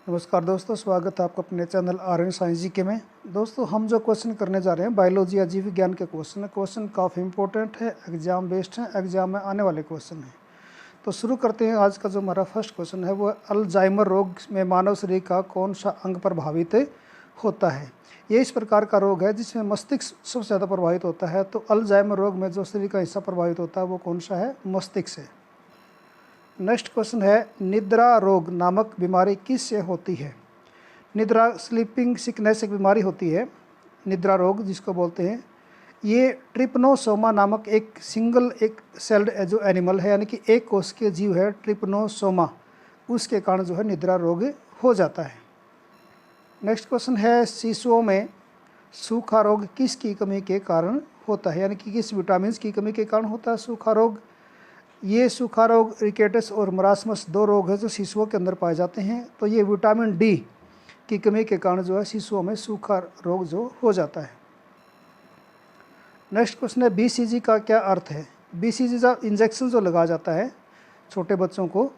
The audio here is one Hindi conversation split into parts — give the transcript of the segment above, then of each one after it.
नमस्कार दोस्तों, स्वागत है आपका अपने चैनल आर्यन साइंस जीके में। दोस्तों, हम जो क्वेश्चन करने जा रहे हैं बायोलॉजी या जीव विज्ञान के क्वेश्चन है। क्वेश्चन काफ़ी इंपॉर्टेंट है, एग्जाम बेस्ड है, एग्जाम में आने वाले क्वेश्चन हैं। तो शुरू करते हैं। आज का जो हमारा फर्स्ट क्वेश्चन है वो अल्जाइमर रोग में मानव शरीर का कौन सा अंग प्रभावित होता है। ये इस प्रकार का रोग है जिसमें मस्तिष्क सबसे ज़्यादा प्रभावित होता है। तो अल्जाइमर रोग में जो शरीर का हिस्सा प्रभावित होता है वो कौन सा है? मस्तिष्क है। नेक्स्ट क्वेश्चन है, निद्रा रोग नामक बीमारी किससे होती है? निद्रा स्लीपिंग सिकनेस एक बीमारी होती है, निद्रा रोग जिसको बोलते हैं। ये ट्रिपनोसोमा नामक एक सेल्ड जो एनिमल है, यानी कि एक कोशिकीय जीव है ट्रिपनोसोमा, उसके कारण जो है निद्रा रोग हो जाता है। नेक्स्ट क्वेश्चन है, शिशुओं में सूखा रोग किसकी कमी के कारण होता है, यानी कि किस विटामिन की कमी के कारण होता है सूखा रोग? ये सूखा रोग रिकेटस और मरासमस दो रोग है जो शिशुओं के अंदर पाए जाते हैं। तो ये विटामिन डी की कमी के कारण जो है शिशुओं में सूखा रोग जो हो जाता है। नेक्स्ट क्वेश्चन है, बीसीजी का क्या अर्थ है? बीसीजी का इंजेक्शन जो लगाया जाता है छोटे बच्चों को,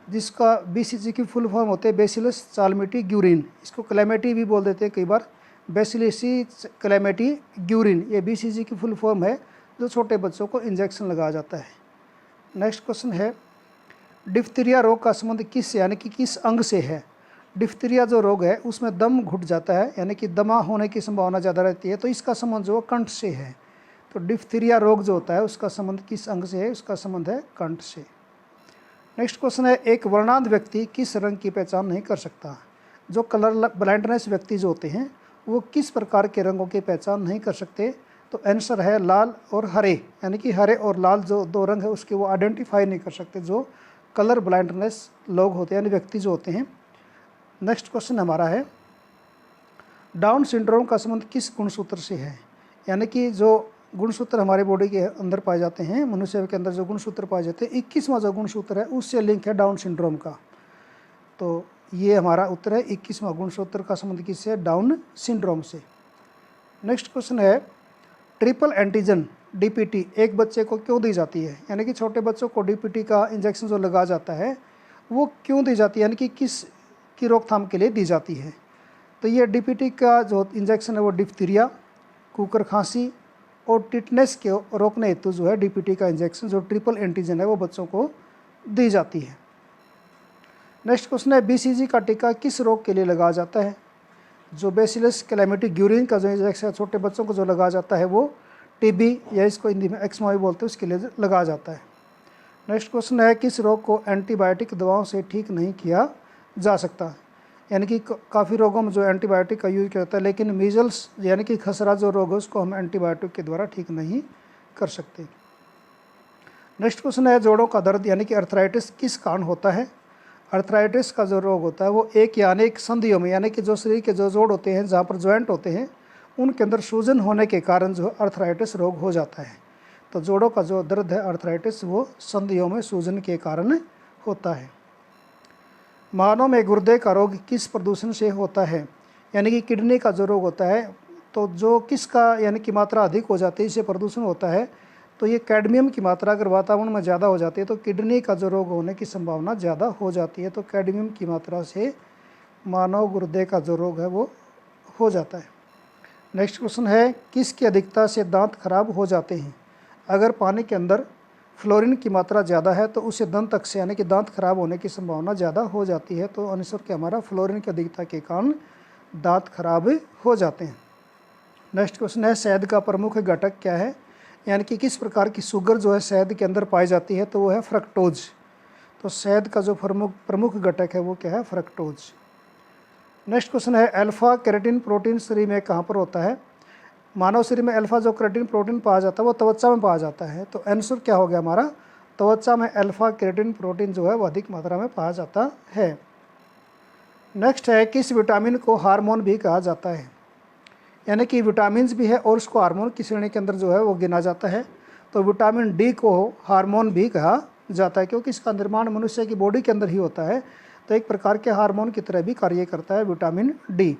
जिसका बीसीजी की फुल फॉर्म होते हैं बेसिलस चालमिटी ग्यूरिन, इसको क्लैमेटी भी बोल देते हैं कई बार, बेसिलिसी क्लैमेटी ग्यूरिन, ये बीसीजी की फुल फॉर्म है जो छोटे बच्चों को इंजेक्शन लगाया जाता है। नेक्स्ट क्वेश्चन है, डिफ्थीरिया रोग का संबंध किससे यानी कि किस अंग से है? डिफ्थीरिया जो रोग है उसमें दम घुट जाता है, यानी कि दमा होने की संभावना ज़्यादा रहती है, तो इसका संबंध जो कंठ से है। तो डिफ्थीरिया रोग जो होता है उसका संबंध किस अंग से है? उसका संबंध है कंठ से। नेक्स्ट क्वेश्चन है, एक वर्णांध व्यक्ति किस रंग की पहचान नहीं कर सकता? जो कलर ब्लाइंडनेस व्यक्ति जो होते हैं वो किस प्रकार के रंगों की पहचान नहीं कर सकते? तो आंसर है लाल और हरे, यानी कि हरे और लाल जो दो रंग है उसके वो आइडेंटिफाई नहीं कर सकते जो कलर ब्लाइंडनेस लोग होते हैं, यानी व्यक्ति जो होते हैं। नेक्स्ट क्वेश्चन हमारा है, डाउन सिंड्रोम का संबंध किस गुणसूत्र से है? यानी कि जो गुणसूत्र हमारे बॉडी के अंदर पाए जाते हैं, मनुष्य के अंदर जो गुणसूत्र पाए जाते हैं, 21वां जो गुणसूत्र है उससे लिंक है डाउन सिंड्रोम का। तो ये हमारा उत्तर है, 21वां गुणसूत्र का संबंध किससे? डाउन सिंड्रोम से। नेक्स्ट क्वेश्चन है, ट्रिपल एंटीजन डीपीटी एक बच्चे को क्यों दी जाती है? यानी कि छोटे बच्चों को डीपीटी का इंजेक्शन जो लगाया जाता है वो क्यों दी जाती है, यानी कि किस की रोकथाम के लिए दी जाती है? तो ये डीपीटी का जो इंजेक्शन है वो डिप्थीरिया, कुकर खांसी और टिटनेस के रोकने हेतु जो है डीपीटी का इंजेक्शन जो ट्रिपल एंटीजन है वो बच्चों को दी जाती है। नेक्स्ट क्वेश्चन है, बीसीजी का टीका किस रोग के लिए लगाया जाता है? जो बेसिलस क्लैमिटी ग्यूरिन का जो इंजेक्शन छोटे बच्चों को जो लगाया जाता है वो टीबी या इसको हिंदी में एक्समा भी बोलते हैं उसके लिए लगाया जाता है। नेक्स्ट क्वेश्चन है, किस रोग को एंटीबायोटिक दवाओं से ठीक नहीं किया जा सकता? यानी कि काफ़ी रोगों में जो एंटीबायोटिक का यूज किया जाता है, लेकिन मीजल्स यानी कि खसरा जो रोग है उसको हम एंटीबायोटिक के द्वारा ठीक नहीं कर सकते। नेक्स्ट क्वेश्चन है, जोड़ों का दर्द यानी कि अर्थराइटिस किस कारण होता है? अर्थराइटिस का जो रोग होता है वो एक या अनेक संधियों में, यानी कि जो शरीर के जो जोड़ होते हैं जहाँ पर जॉइंट होते हैं उनके अंदर सूजन होने के कारण जो अर्थराइटिस रोग हो जाता है। तो जोड़ों का जो दर्द है अर्थराइटिस वो संधियों में सूजन के कारण होता है। मानव में गुर्दे का रोग किस प्रदूषण से होता है? यानी कि किडनी का जो रोग होता है तो जो किसका यानी कि मात्रा अधिक हो जाती है इससे प्रदूषण होता है। तो ये कैडमियम की मात्रा अगर वातावरण में ज़्यादा हो जाती है तो किडनी का जो रोग होने की संभावना ज़्यादा हो जाती है। तो कैडमियम की मात्रा से मानव गुर्दे का जो रोग है वो हो जाता है। नेक्स्ट क्वेश्चन है, किसकी अधिकता से दांत खराब हो जाते हैं? अगर पानी के अंदर फ्लोरीन की मात्रा ज़्यादा है तो उससे दंत अक्ष यानी कि दांत खराब होने की संभावना ज़्यादा हो जाती है। तो आंसर क्या हमारा? फ्लोरीन की अधिकता के कारण दांत खराब हो जाते हैं। नेक्स्ट क्वेश्चन है, शहद का प्रमुख घटक क्या है? यानी कि किस प्रकार की शुगर जो है शहद के अंदर पाई जाती है? तो वो है फ्रक्टोज। तो शहद का जो प्रमुख घटक है वो क्या है? फ्रक्टोज। नेक्स्ट क्वेश्चन है, अल्फा केराटिन प्रोटीन शरीर में कहाँ पर होता है? मानव शरीर में अल्फा जो केराटिन प्रोटीन पाया जाता है वो त्वचा में पाया जाता है। तो आंसर क्या हो गया हमारा? त्वचा में अल्फा केराटिन प्रोटीन जो है वो अधिक मात्रा में पाया जाता है। नेक्स्ट है, किस विटामिन को हार्मोन भी कहा जाता है? यानी कि विटामिन भी है और उसको हार्मोन की श्रेणी के अंदर जो है वो गिना जाता है। तो विटामिन डी को हार्मोन भी कहा जाता है क्योंकि इसका निर्माण मनुष्य की बॉडी के अंदर ही होता है। तो एक प्रकार के हार्मोन की तरह भी कार्य करता है विटामिन डी।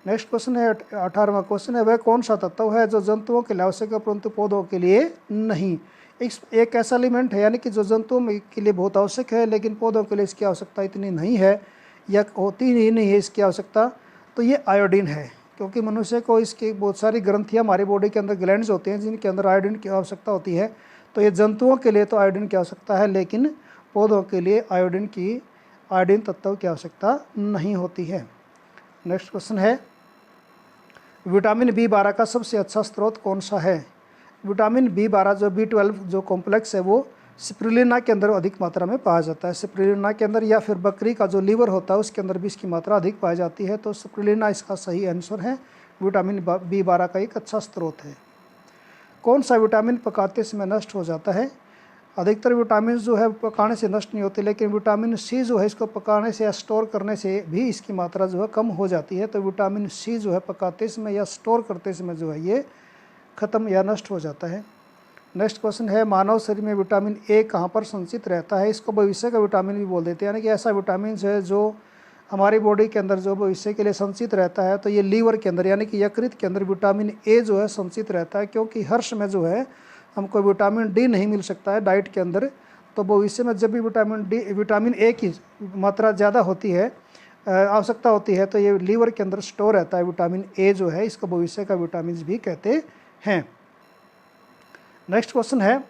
नेक्स्ट क्वेश्चन है, 18वां क्वेश्चन है, वह कौन सा तत्व है जो जंतुओं के लिए आवश्यक है परंतु पौधों के लिए नहीं? एक ऐसा एलिमेंट है यानी कि जो जंतुओं के लिए बहुत आवश्यक है लेकिन पौधों के लिए इसकी आवश्यकता इतनी नहीं है। या होती ही नहीं है इसकी आवश्यकता, तो ये आयोडीन है। क्योंकि मनुष्य को इसकी बहुत सारी ग्रंथियाँ हमारी बॉडी के अंदर ग्लैंड्स होते हैं जिनके अंदर आयोडीन की आवश्यकता होती है। तो ये जंतुओं के लिए तो आयोडीन की आवश्यकता है, लेकिन पौधों के लिए आयोडीन तत्व की आवश्यकता नहीं होती है। नेक्स्ट क्वेश्चन है, विटामिन बी12 का सबसे अच्छा स्रोत कौन सा है? विटामिन बी12 जो बी12 जो कॉम्प्लेक्स है वो स्पिरुलिना के अंदर अधिक मात्रा में पाया जाता है। स्पिरुलिना के अंदर या फिर बकरी का जो लीवर होता है उसके अंदर भी इसकी मात्रा अधिक पाई जाती है। तो स्पिरुलिना इसका सही आंसर है। विटामिन बी12 का एक अच्छा स्रोत है। कौन सा विटामिन पकाते समय नष्ट हो जाता है? अधिकतर विटामिन जो है पकाने से नष्ट नहीं होते, लेकिन विटामिन सी जो है इसको पकाने से या स्टोर करने से भी इसकी मात्रा जो है कम हो जाती है। तो विटामिन सी जो है पकाते समय या स्टोर करते समय जो है ये ख़त्म या नष्ट हो जाता है। नेक्स्ट क्वेश्चन है, मानव शरीर में विटामिन ए कहाँ पर संचित रहता है? इसको भविष्य का विटामिन भी बोल देते हैं, यानी कि ऐसा विटामिन है जो हमारी बॉडी के अंदर जो भविष्य के लिए संचित रहता है। तो ये लीवर के अंदर यानी कि यकृत के अंदर विटामिन ए जो है संचित रहता है। क्योंकि हर समय जो है हमको विटामिन डी नहीं मिल सकता है डाइट के अंदर, तो भविष्य में जब भी विटामिन ए की मात्रा ज़्यादा होती है, आवश्यकता होती है, तो ये लीवर के अंदर स्टोर रहता है विटामिन ए जो है। इसको भविष्य का विटामिन भी कहते हैं। नेक्स्ट क्वेश्चन है,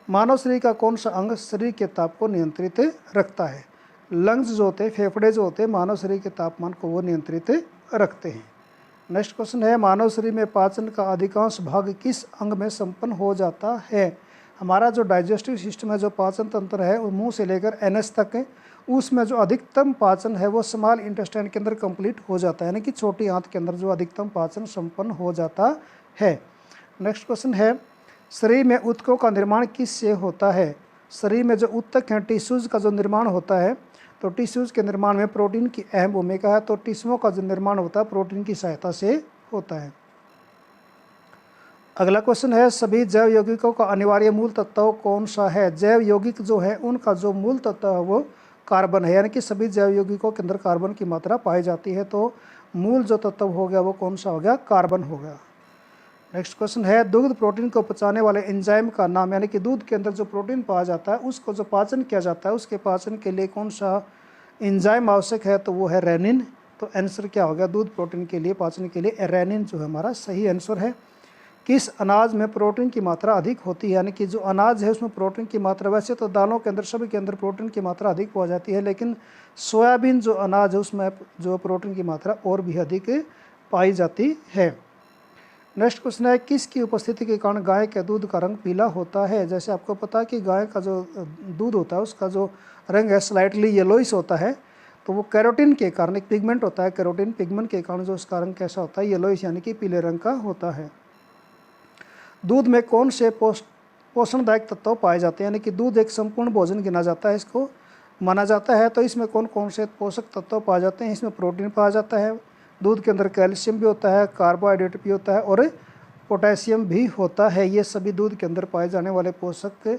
मानव शरीर का कौन सा अंग शरीर के ताप को नियंत्रित रखता है? लंग्स जो होते हैं, फेफड़े जो होते हैं, मानव शरीर के तापमान को वो नियंत्रित रखते हैं। नेक्स्ट क्वेश्चन है, मानव शरीर में पाचन का अधिकांश भाग किस अंग में संपन्न हो जाता है? हमारा जो डाइजेस्टिव सिस्टम है, जो पाचन तंत्र है, वो मुंह से लेकर एनएस तक है, उसमें जो अधिकतम पाचन है वो स्मॉल इंटेस्टाइन के अंदर कंप्लीट हो जाता है, यानी कि छोटी आंत के अंदर जो अधिकतम पाचन संपन्न हो जाता है। नेक्स्ट क्वेश्चन है, शरीर में ऊतकों का निर्माण किससे होता है? शरीर में जो ऊतक हैं, टिश्यूज़ का जो निर्माण होता है, तो टिश्यूज़ के निर्माण में प्रोटीन की अहम भूमिका है। तो टिश्यूओं का जो निर्माण होता है प्रोटीन की सहायता से होता है। अगला क्वेश्चन है, सभी जैव यौगिकों का अनिवार्य मूल तत्व कौन सा है? जैव यौगिक जो है उनका जो मूल तत्व है वो कार्बन है, यानी कि सभी जैव यौगिकों के अंदर कार्बन की मात्रा पाई जाती है। तो मूल जो तत्व हो गया वो कौन सा हो गया? कार्बन हो गया। नेक्स्ट क्वेश्चन है, दुग्ध प्रोटीन को पचाने वाले एंजाइम का नाम, यानी कि दूध के अंदर जो प्रोटीन पाया जाता है उसको जो पाचन किया जाता है, उसके पाचन के लिए कौन सा एंजाइम आवश्यक है? तो वो है रेनिन। तो आंसर क्या हो गया? दूध प्रोटीन के लिए पाचन के लिए रेनिन जो है हमारा सही आंसर है। किस अनाज में प्रोटीन की मात्रा अधिक होती है? यानी कि जो अनाज है उसमें प्रोटीन की मात्रा, वैसे तो दालों के अंदर सभी के अंदर प्रोटीन की मात्रा अधिक पाई जाती है, लेकिन सोयाबीन जो अनाज है उसमें जो प्रोटीन की मात्रा और भी अधिक पाई जाती है। नेक्स्ट क्वेश्चन है, किसकी उपस्थिति के कारण गाय के दूध का रंग पीला होता है? जैसे आपको पता है कि गाय का जो दूध होता है उसका जो रंग है स्लाइटली येलोइश होता है, तो वो कैरोटीन के कारण, एक पिगमेंट होता है कैरोटीन पिगमेंट के कारण जो उसका रंग कैसा होता है? येलोइश, यानी कि पीले रंग का होता है। दूध में कौन से पोषणदायक तत्व पाए जाते हैं? यानी कि दूध एक संपूर्ण भोजन गिना जाता है, इसको माना जाता है। तो इसमें कौन कौन से पोषक तत्व पाए जाते हैं? इसमें प्रोटीन पाया जाता है, दूध के अंदर कैल्शियम भी होता है, कार्बोहाइड्रेट भी होता है और पोटेशियम भी होता है। ये सभी दूध के अंदर पाए जाने वाले पोषक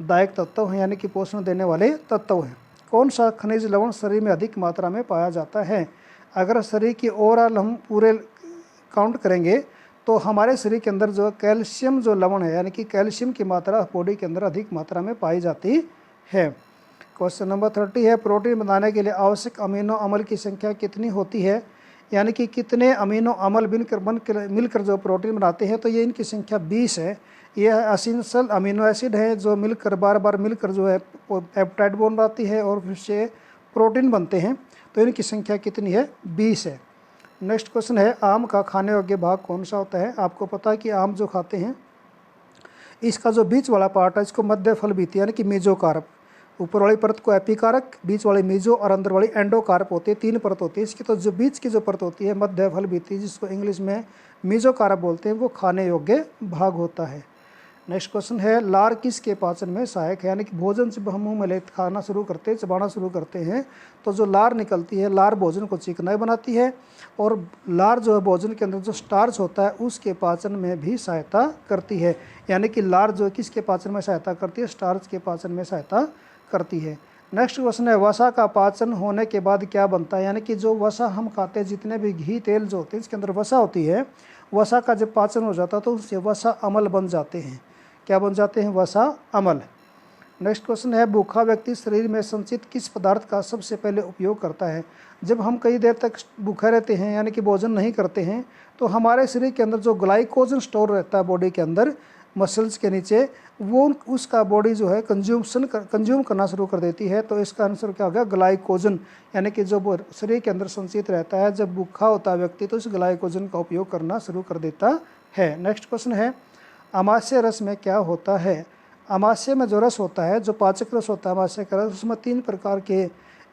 दायक तत्व हैं, यानी कि पोषण देने वाले तत्व हैं। कौन सा खनिज लवण शरीर में अधिक मात्रा में पाया जाता है? अगर शरीर की ओवरऑल हम पूरे काउंट करेंगे तो हमारे शरीर के अंदर जो कैल्शियम जो लवण है, यानी कि कैल्शियम की मात्रा बॉडी के अंदर अधिक मात्रा में पाई जाती है। क्वेश्चन नंबर 30 है, प्रोटीन बनाने के लिए आवश्यक अमीनो अम्ल की संख्या कितनी होती है? यानी कि कितने अमीनो अम्ल मिलकर जो प्रोटीन बनाते हैं? तो ये इनकी संख्या 20 है। ये एसेंशियल अमीनो एसिड है जो मिलकर बार बार मिलकर जो है पेप्टाइड बॉन्ड बनाती है और फिर से प्रोटीन बनते हैं। तो इनकी संख्या कितनी है? 20 है। नेक्स्ट क्वेश्चन है, आम का खाने योग्य भाग कौन सा होता है? आपको पता है कि आम जो खाते हैं इसका जो बीच वाला पार्ट है इसको मध्य फल बीती, यानी कि मेजोकार्प। ऊपर वाली परत को एपिकारक, बीच वाली मेजो और अंदर वाली एंडोकार्प होती है। 3 परत होती है इसकी। तो जो बीच की जो परत होती है मध्य फल बीती, जिसको इंग्लिश में मेजोकार्प बोलते हैं, वो खाने योग्य भाग होता है। नेक्स्ट क्वेश्चन है, लार किसके पाचन में सहायक है? यानी कि भोजन जब हम मुँह में ले खाना शुरू करते हैं, चबाना शुरू करते हैं, तो जो लार निकलती है, लार भोजन को चिकनाई बनाती है और लार जो है भोजन के अंदर जो स्टार्च होता है उसके पाचन में भी सहायता करती है। यानी कि लार जो किसके पाचन में सहायता करती है? स्टार्च के पाचन में सहायता करती है। नेक्स्ट क्वेश्चन है, वसा का पाचन होने के बाद क्या बनता है? यानी कि जो वसा हम खाते हैं, जितने भी घी तेल जो होते हैं इसके अंदर वसा होती है, वसा का जब पाचन हो जाता है तो उससे वसा अम्ल बन जाते हैं। क्या बन जाते हैं? वसा अम्ल। नेक्स्ट क्वेश्चन है, भूखा व्यक्ति शरीर में संचित किस पदार्थ का सबसे पहले उपयोग करता है? जब हम कई देर तक भूखे रहते हैं यानी कि भोजन नहीं करते हैं तो हमारे शरीर के अंदर जो ग्लाइकोजन स्टोर रहता है बॉडी के अंदर मसल्स के नीचे, वो उसका बॉडी जो है कंज्यूम करना शुरू कर देती है। तो इसका आंसर क्या होगा? ग्लाइकोजन, यानी कि जो शरीर के अंदर संचित रहता है जब भूखा होता है व्यक्ति तो इस ग्लाइकोजन का उपयोग करना शुरू कर देता है। नेक्स्ट क्वेश्चन है, अमाशय रस में क्या होता है? अमाशय में जो रस होता है, जो पाचक रस होता है अमाशय का रस, उसमें 3 प्रकार के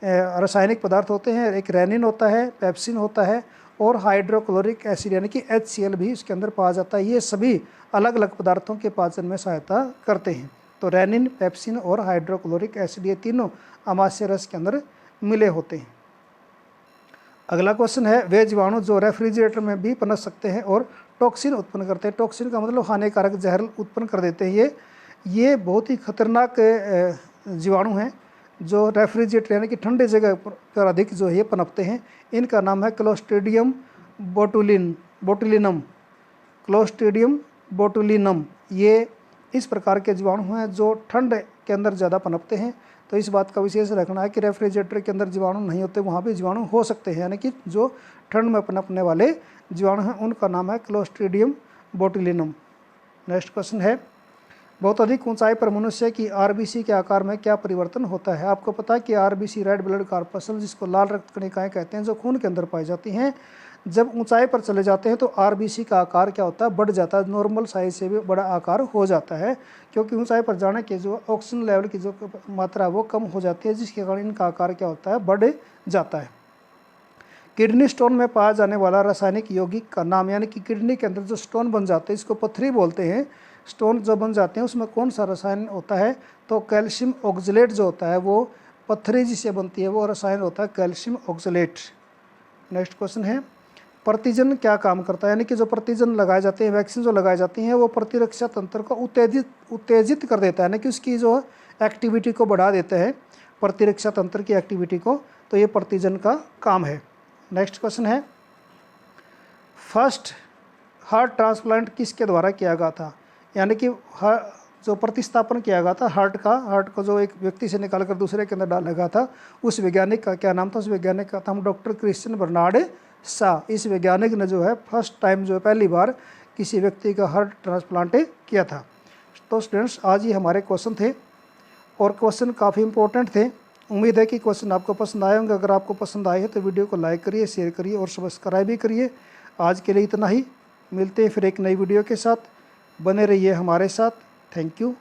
रासायनिक पदार्थ होते हैं। एक रेनिन होता है, पेप्सिन होता है और हाइड्रोक्लोरिक एसिड यानी कि HCl भी इसके अंदर पाया जाता है। ये सभी अलग अलग पदार्थों के पाचन में सहायता करते हैं। तो रेनिन, पेप्सिन और हाइड्रोक्लोरिक एसिड ये तीनों अमाशय रस के अंदर मिले होते हैं। अगला क्वेश्चन है, वे जीवाणु जो रेफ्रिजरेटर में भी पनप सकते हैं और टॉक्सिन उत्पन्न करते हैं। टॉक्सिन का मतलब हानिकारक जहर उत्पन्न कर देते हैं। ये बहुत ही खतरनाक जीवाणु हैं जो रेफ्रिजरेटर यानी कि ठंडे जगह पर अधिक जो है पनपते हैं। इनका नाम है क्लोस्ट्रीडियम बोटुलिनम। क्लोस्ट्रीडियम बोटुलिनम ये इस प्रकार के जीवाणु हैं जो ठंड के अंदर ज़्यादा पनपते हैं। तो इस बात का विशेष रखना है कि रेफ्रिजरेटर के अंदर जीवाणु नहीं होते, वहाँ भी जीवाणु हो सकते हैं, यानी कि जो ठंड में पनपने वाले जीवाणु हैं उनका नाम है क्लोस्ट्रीडियम बोटुलिनम। नेक्स्ट क्वेश्चन है, बहुत अधिक ऊंचाई पर मनुष्य की RBC के आकार में क्या परिवर्तन होता है? आपको पता है कि RBC रेड ब्लड कॉर्पस्कल, जिसको लाल रक्त कणिकाएं कहते हैं, जो खून के अंदर पाई जाती हैं, जब ऊंचाई पर चले जाते हैं तो RBC का आकार क्या होता है? बढ़ जाता है, नॉर्मल साइज से भी बड़ा आकार हो जाता है, क्योंकि ऊंचाई पर जाने के जो ऑक्सीजन लेवल की जो मात्रा है वो कम हो जाती है, जिसके कारण इनका आकार क्या होता है? बढ़ जाता है। किडनी स्टोन में पाया जाने वाला रासायनिक यौगिक का नाम, यानी कि किडनी के अंदर जो स्टोन बन जाते हैं इसको पत्थरी बोलते हैं। स्टोन जो बन जाते हैं उसमें कौन सा रसायन होता है? तो कैल्शियम ऑक्सलेट जो होता है वो पत्थरी जिससे बनती है वो रसायन होता है कैल्शियम ऑक्सलेट। नेक्स्ट क्वेश्चन है, प्रतिजन क्या काम करता है? यानी कि जो प्रतिजन लगाए जाते हैं, वैक्सीन जो लगाई जाती हैं, वो प्रतिरक्षा तंत्र को उत्तेजित कर देता है, यानी कि उसकी जो एक्टिविटी को बढ़ा देता है, प्रतिरक्षा तंत्र की एक्टिविटी को। तो ये प्रतिजन का काम है। नेक्स्ट क्वेश्चन है, फर्स्ट हार्ट ट्रांसप्लांट किसके द्वारा किया गया था? यानी कि जो प्रतिस्थापन किया गया था हार्ट को जो एक व्यक्ति से निकाल कर दूसरे के अंदर डाला गया था, उस वैज्ञानिक का क्या नाम था? उस वैज्ञानिक का नाम डॉक्टर क्रिश्चियन बर्नार्ड शा। इस वैज्ञानिक ने जो है फर्स्ट टाइम जो है पहली बार किसी व्यक्ति का हार्ट ट्रांसप्लांट किया था। तो स्टूडेंट्स आज ये हमारे क्वेश्चन थे और क्वेश्चन काफ़ी इंपॉर्टेंट थे। उम्मीद है कि क्वेश्चन आपको पसंद आए होंगे। अगर आपको पसंद आए हैं तो वीडियो को लाइक करिए, शेयर करिए और सब्सक्राइब भी करिए। आज के लिए इतना ही, मिलते हैं फिर एक नई वीडियो के साथ। बने रहिए हमारे साथ। Thank you.